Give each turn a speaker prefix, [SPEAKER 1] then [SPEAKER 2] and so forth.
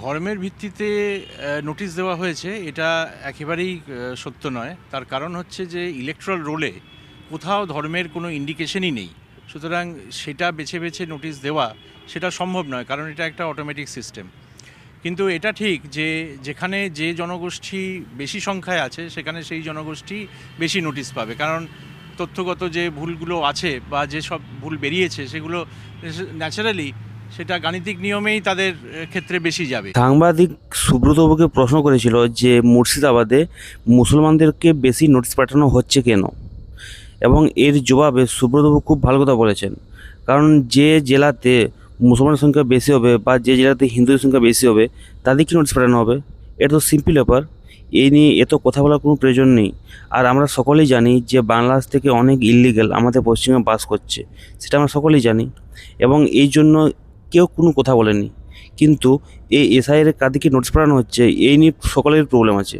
[SPEAKER 1] ধর্মের ভিত্তিতে নোটিশ দেওয়া হয়েছে এটা একেবারেই সত্য নয়। তার কারণ হচ্ছে যে ইলেকট্রাল রোলে কোথাও ধর্মের কোনো ইন্ডিকেশনই নেই। সুতরাং সেটা বেছে বেছে নোটিশ দেওয়া সেটা সম্ভব নয়, কারণ এটা একটা অটোমেটিক সিস্টেম। কিন্তু এটা ঠিক যে যেখানে যে জনগোষ্ঠী বেশি সংখ্যায় আছে সেখানে সেই জনগোষ্ঠী বেশি নোটিশ পাবে, কারণ তথ্যগত যে ভুলগুলো আছে বা যে সব ভুল বেরিয়েছে সেগুলো ন্যাচারালি সেটা গাণিতিক নিয়মেই তাদের ক্ষেত্রে বেশি যাবে।
[SPEAKER 2] সাংবাদিক সুব্রতবাবুকে প্রশ্ন করেছিল যে মুর্শিদাবাদে মুসলমানদেরকে বেশি নোটিশ পাঠানো হচ্ছে কেন, এবং এর জবাবে সুব্রতবাবু খুব ভালো কথা বলেছেন। কারণ যে জেলাতে মুসলমানের সংখ্যা বেশি হবে বা যে জেলাতে হিন্দুদের সংখ্যা বেশি হবে তাদেরকে নোটিশ পাঠানো হবে। এটা তো সিম্পল ব্যাপার, এই নিয়ে এত কথা বলার কোনো প্রয়োজন নেই। আর আমরা সকলেই জানি যে বাংলাদেশ থেকে অনেক ইলিগাল আমাদের পশ্চিমে বাস করছে, সেটা আমরা সকলেই জানি, এবং এই জন্য কেউ কোনো কথা বলেনি। কিন্তু এই এসআইয়ের কাদিকে নোটিশ পাঠানো হচ্ছে, এই নিয়ে সকলের প্রবলেম আছে।